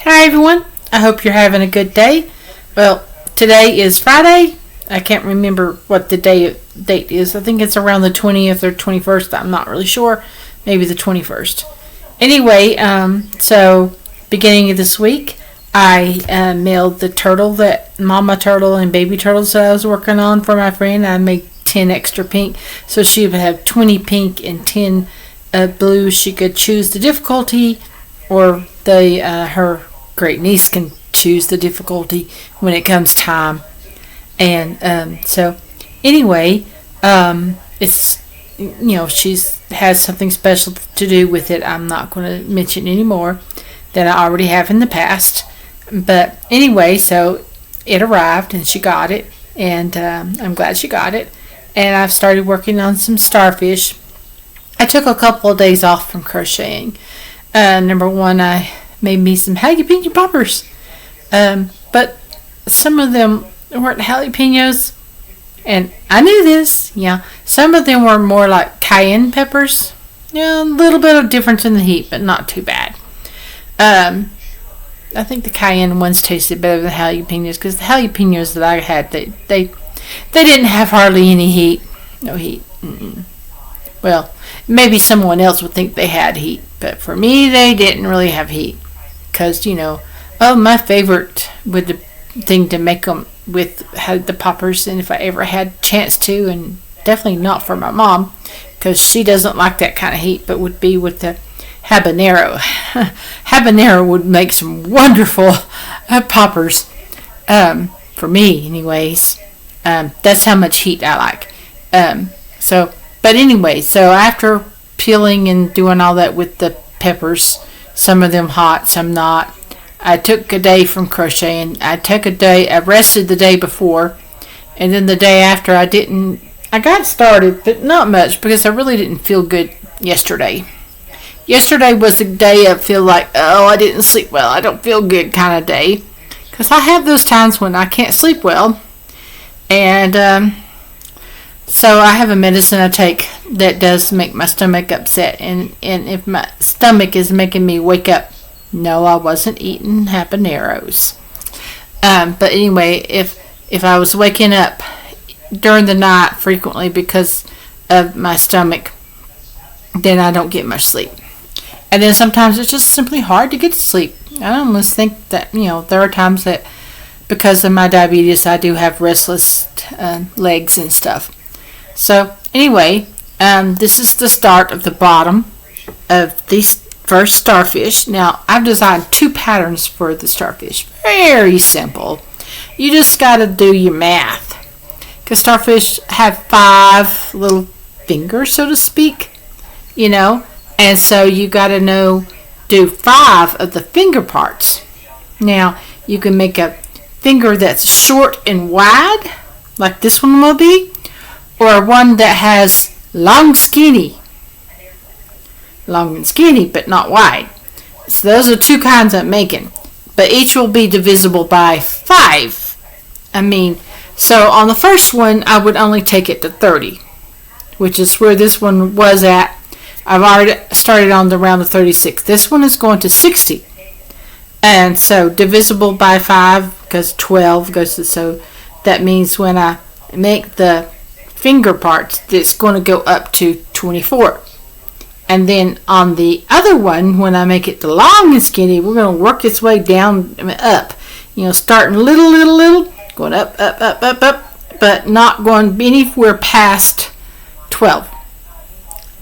Hi everyone, I hope you're having a good day. Well, today is Friday. I can't remember what the date is. I think it's around the 20th or 21st. I'm not really sure. Maybe the 21st. Anyway, so beginning of this week, I mailed the turtle, that mama turtle and baby turtles that I was working on for my friend. I made 10 extra pink, so she would have 20 pink and 10 blue. She could choose the difficulty, or her great niece can choose the difficulty when it comes time. And so anyway, it's she's has something special to do with it. I'm not going to mention anymore that I already have in the past. But anyway, so it arrived and she got it, and I'm glad she got it. And I've started working on some starfish. I took a couple of days off from crocheting. Number one, I made me some jalapeno poppers. But some of them weren't jalapenos, and I knew this. Yeah, some of them were more like cayenne peppers. Yeah, a little bit of difference in the heat, but not too bad. I think the cayenne ones tasted better than jalapenos, because the jalapenos that I had, they didn't have hardly any heat. No heat. Mm-mm. Well, maybe someone else would think they had heat, but for me, they didn't really have heat. Because, my favorite with the thing to make them with had the poppers, and if I ever had a chance to, and definitely not for my mom, because she doesn't like that kind of heat, but would be with the habanero. Habanero would make some wonderful poppers, for me anyways. That's how much heat I like. But anyway, so after peeling and doing all that with the peppers, some of them hot, some not, I took a day from crocheting. I rested the day before, and then the day after I got started, but not much, because I really didn't feel good yesterday. Yesterday was the day I feel like, I didn't sleep well, I don't feel good kind of day, because I have those times when I can't sleep well, and so I have a medicine I take that does make my stomach upset, and if my stomach is making me wake up, no, I wasn't eating habaneros. But anyway, if I was waking up during the night frequently because of my stomach, then I don't get much sleep. And then sometimes it's just simply hard to get to sleep. I almost think that, there are times that because of my diabetes, I do have restless legs and stuff. So anyway, this is the start of the bottom of these first starfish. Now, I've designed 2 patterns for the starfish. Very simple. You just got to do your math. Because starfish have 5 little fingers, so to speak, And so you got to do 5 of the finger parts. Now, you can make a finger that's short and wide, like this one will be, or one that has long and skinny, but not wide. So those are 2 kinds I'm making, but each will be divisible by 5. So on the first one, I would only take it to 30, which is where this one was at. I've already started on the round of 36. This one is going to 60, and so divisible by 5, because 12 goes to, so that means when I make the finger parts, it's going to go up to 24. And then on the other one, when I make it the long and skinny, we're going to work its way down, up. Starting little, going up, but not going anywhere past 12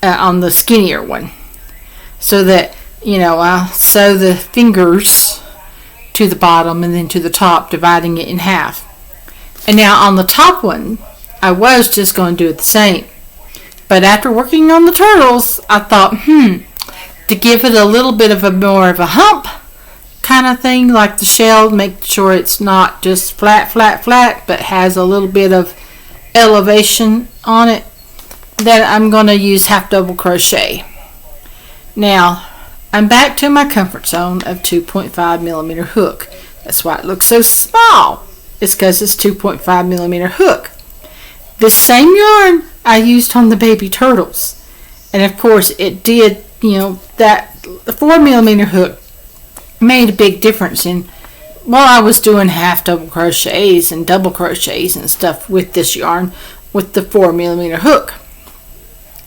on the skinnier one. So that, I'll sew the fingers to the bottom and then to the top, dividing it in half. And now on the top one, I was just going to do it the same. But after working on the turtles, I thought, to give it a little bit of more of a hump kind of thing, like the shell, make sure it's not just flat, but has a little bit of elevation on it, then I'm going to use half double crochet. Now, I'm back to my comfort zone of 2.5 millimeter hook. That's why it looks so small. It's because it's 2.5 millimeter hook. This same yarn I used on the baby turtles. And of course it did, that the 4 millimeter hook made a big difference in while I was doing half double crochets and double crochets and stuff with this yarn with the 4mm hook.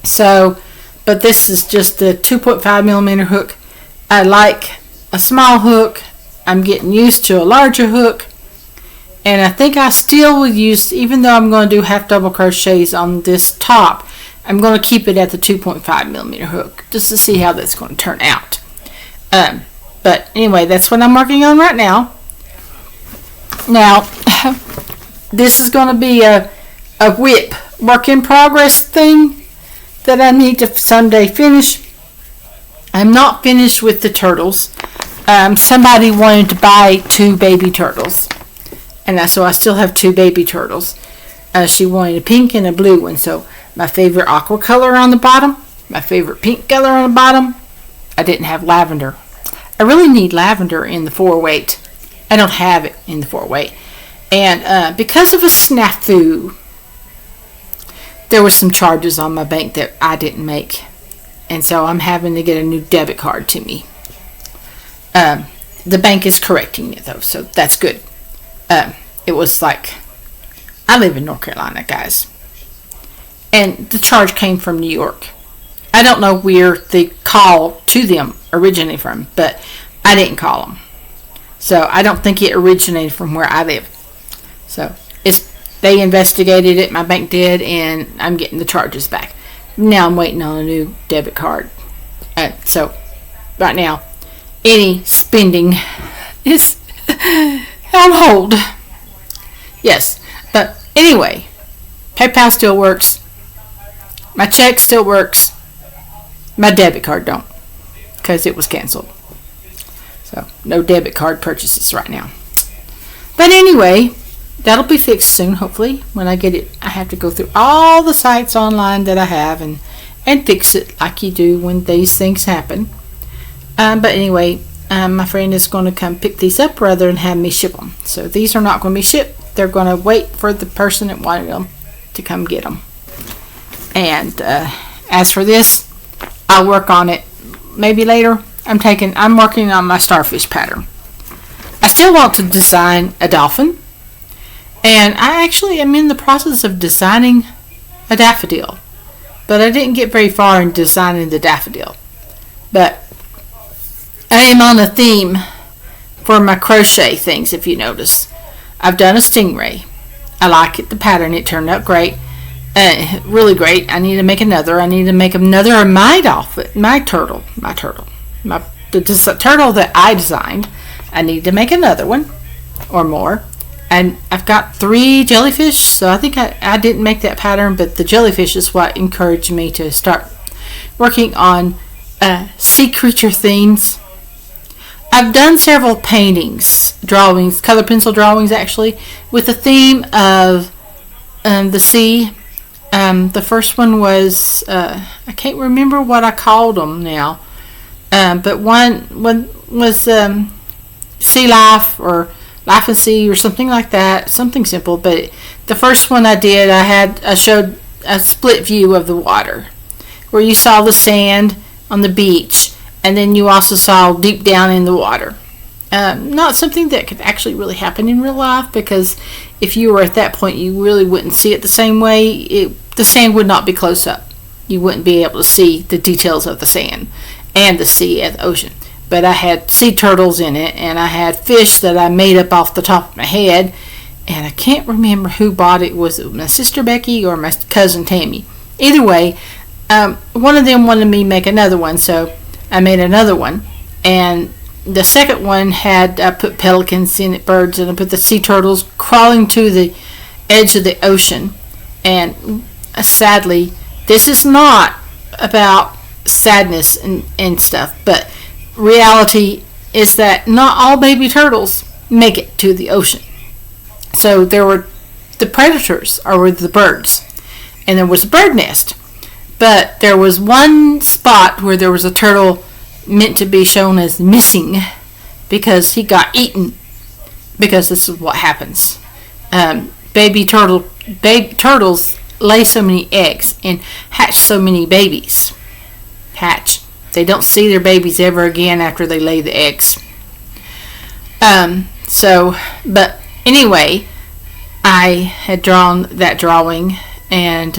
So, but this is just the 2.5mm hook. I like a small hook. I'm getting used to a larger hook. And I think I still would use, even though I'm going to do half double crochets on this top, I'm going to keep it at the 2.5mm hook just to see how that's going to turn out. But anyway, that's what I'm working on right now. Now, this is going to be a whip work in progress thing that I need to someday finish. I'm not finished with the turtles. Somebody wanted to buy 2 baby turtles, and so I still have 2 baby turtles. She wanted a pink and a blue one, so my favorite aqua color on the bottom, my favorite pink color on the bottom. I didn't have lavender. I really need lavender in the 4-weight. I don't have it in the 4-weight. And because of a snafu, there were some charges on my bank that I didn't make. And so I'm having to get a new debit card to me. The bank is correcting it, though, so that's good. It was like, I live in North Carolina, guys. And the charge came from New York. I don't know where the call to them originated from, but I didn't call them. So I don't think it originated from where I live. So they investigated it, my bank did, and I'm getting the charges back. Now I'm waiting on a new debit card. So right now, any spending is on hold. Yes, but anyway, PayPal still works. My check still works. My debit card don't, because it was canceled. So no debit card purchases right now. But anyway, that'll be fixed soon, hopefully. When I get it, I have to go through all the sites online that I have and fix it like you do when these things happen. But anyway, my friend is going to come pick these up rather than have me ship them. So these are not going to be shipped. They're going to wait for the person that wanted them to come get them. And as for this, I'll work on it maybe later. I'm working on my starfish pattern. I still want to design a dolphin. And I actually am in the process of designing a daffodil. But I didn't get very far in designing the daffodil. But I am on a theme for my crochet things, if you notice. I've done a stingray. I like it, the pattern. It turned out great. Really great. I need to make another. I need to make another of my dolphin, the turtle that I designed. I need to make another one or more. And I've got 3 jellyfish, so I think I didn't make that pattern, but the jellyfish is what encouraged me to start working on sea creature themes. I've done several paintings, drawings, color pencil drawings actually, with the theme of the sea. The first one was, I can't remember what I called them now, but one was sea life or life and sea or something like that, something simple. But the first one I did, I showed a split view of the water, where you saw the sand on the beach, and then you also saw deep down in the water. Not something that could actually really happen in real life, because if you were at that point, you really wouldn't see it the same way. The sand would not be close up. You wouldn't be able to see the details of the sand and the sea and the ocean. But I had sea turtles in it, and I had fish that I made up off the top of my head, and I can't remember who bought it. Was it my sister Becky or my cousin Tammy? Either way, one of them wanted me to make another one, so I made another one. And the second one had, I put pelicans in it, birds, and I put the sea turtles crawling to the edge of the ocean. And sadly, this is not about sadness and stuff, but reality is that not all baby turtles make it to the ocean. So there were the predators, or the birds, and there was a bird nest. But there was one spot where there was a turtle meant to be shown as missing because he got eaten, because this is what happens. Baby turtles lay so many eggs and hatch so many babies. They don't see their babies ever again after they lay the eggs. But anyway, I had drawn that drawing, and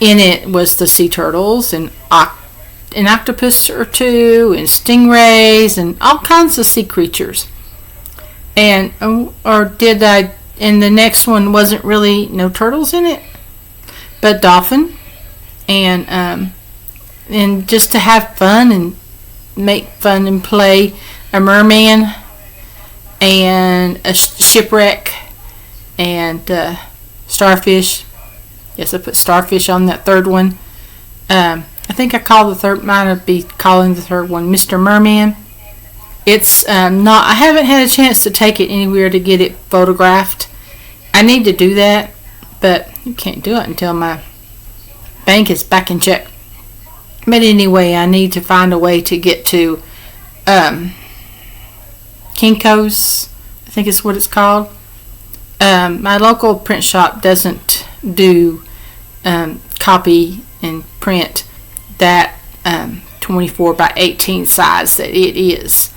in it was the sea turtles and an octopus or two and stingrays and all kinds of sea creatures. And or did I? And the next one wasn't really no turtles in it, but dolphin, and just to have fun and make fun and play a merman and a shipwreck and starfish. Yes, I put starfish on that third one. I think might be calling the third one Mr. Merman. It's not. I haven't had a chance to take it anywhere to get it photographed. I need to do that, but you can't do it until my bank is back in check. But anyway, I need to find a way to get to Kinko's. I think it's what it's called. My local print shop doesn't do copy and print that 24 by 18 size that it is.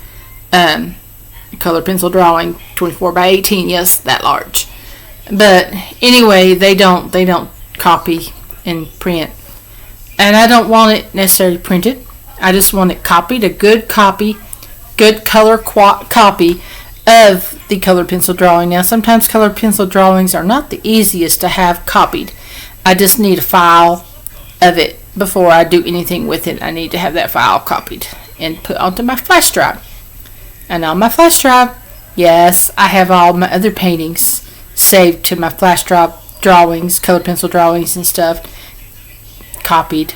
Color pencil drawing 24 by 18, yes, that large. But anyway, they don't copy and print, and I don't want it necessarily printed. I just want it copied, a good copy, good color copy of the color pencil drawing. Now, sometimes color pencil drawings are not the easiest to have copied. I just need a file of it before I do anything with it. I need to have that file copied and put onto my flash drive. And on my flash drive, yes, I have all my other paintings saved to my flash drive, drawings, color pencil drawings and stuff, copied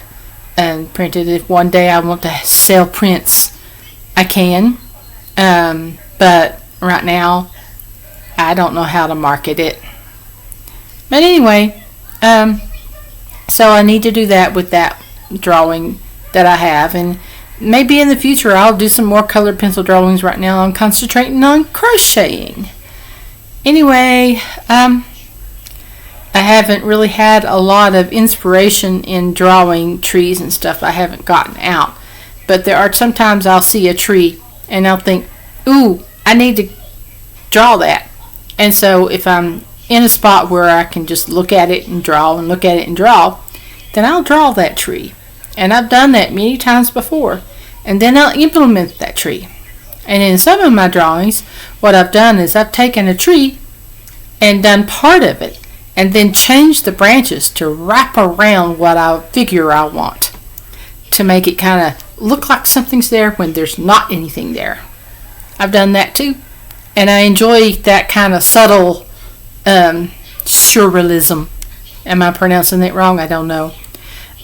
and printed. If one day I want to sell prints, I can. But right now, I don't know how to market it. But anyway, so I need to do that with that drawing that I have, and maybe in the future I'll do some more colored pencil drawings. Right now I'm concentrating on crocheting. Anyway, I haven't really had a lot of inspiration in drawing trees and stuff. I haven't gotten out. But there are sometimes I'll see a tree and I'll think, ooh, I need to draw that. And so if I'm in a spot where I can just look at it and draw and look at it and draw, then I'll draw that tree. And I've done that many times before. And then I'll implement that tree. And in some of my drawings, what I've done is I've taken a tree and done part of it and then changed the branches to wrap around what I figure I want, to make it kind of look like something's there when there's not anything there. I've done that too. And I enjoy that kind of subtle surrealism. Am I pronouncing it wrong? I don't know.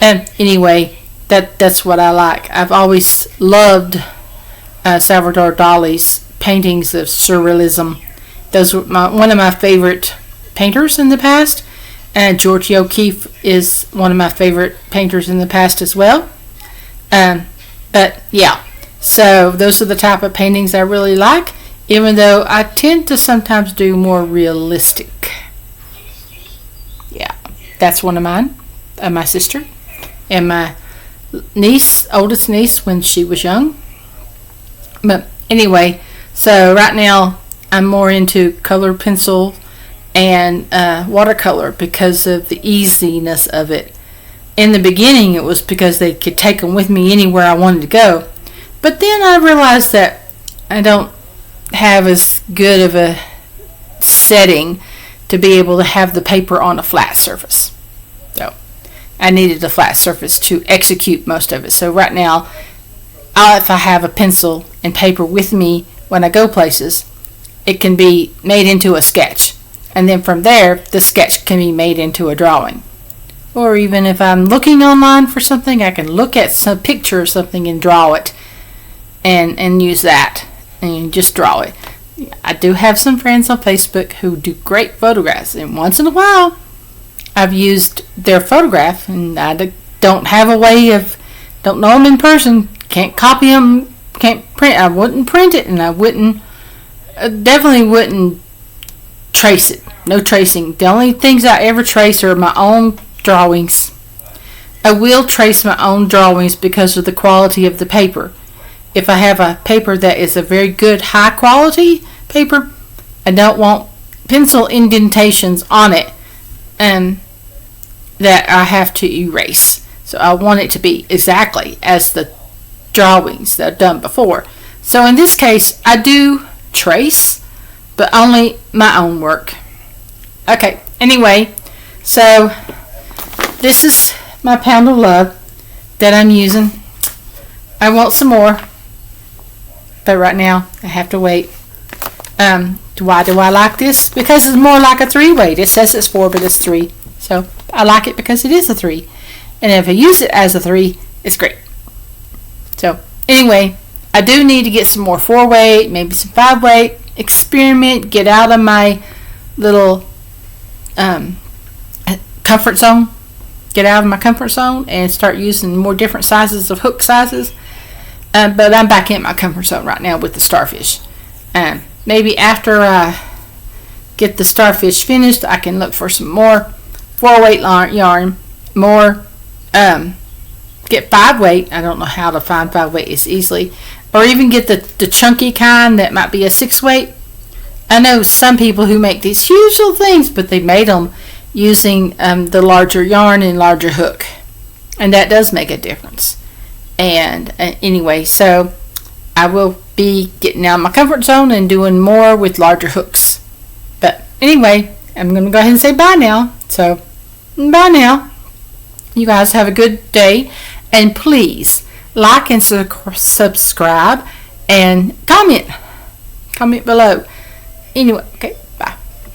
Anyway, that's what I like. I've always loved Salvador Dali's paintings of surrealism. Those were one of my favorite painters in the past. And George O'Keeffe is one of my favorite painters in the past as well. But yeah, so those are the type of paintings I really like, even though I tend to sometimes do more realistic. Yeah, that's one of mine, my sister, and my niece, oldest niece, when she was young. But anyway, so right now I'm more into color pencil and watercolor because of the easiness of it. In the beginning, it was because they could take them with me anywhere I wanted to go. But then I realized that I don't have as good of a setting to be able to have the paper on a flat surface. So I needed a flat surface to execute most of it. So right now, if I have a pencil and paper with me when I go places, it can be made into a sketch. And then from there, the sketch can be made into a drawing. Or even if I'm looking online for something, I can look at some picture of something and draw it and use that and just draw it. I do have some friends on Facebook who do great photographs, and once in a while I've used their photograph, and I don't have a way of, don't know them in person, can't copy them, can't print. I wouldn't print it, and I definitely wouldn't trace it. No tracing. The only things I ever trace are my own drawings. I will trace my own drawings because of the quality of the paper. if I have a paper that is a very good high quality paper, I don't want pencil indentations on it that I have to erase. So I want it to be exactly as the drawings that I've done before. So in this case, I do trace, but only my own work. Okay, anyway, so this is my pound of love that I'm using. I want some more, but right now I have to wait. Why do I like this? Because it's more like a 3-weight. It says it's 4, but it's 3. So I like it because it is a 3. And if I use it as a 3, it's great. So anyway, I do need to get some more 4-weight, maybe some 5-weight, experiment, get out of my little comfort zone. Get out of my comfort zone and start using more different sizes of hook sizes. But I'm back in my comfort zone right now with the starfish. Maybe after I get the starfish finished, I can look for some more 4-weight yarn, more, get 5-weight. I don't know how to find 5-weight as easily. Or even get the chunky kind that might be a 6-weight. I know some people who make these huge little things, but they made them using the larger yarn and larger hook. And that does make a difference. And anyway, so I will be getting out of my comfort zone and doing more with larger hooks. But anyway, I'm going to go ahead and say bye now. So, bye now. You guys have a good day. And please, like and subscribe and comment. Comment below. Anyway, okay.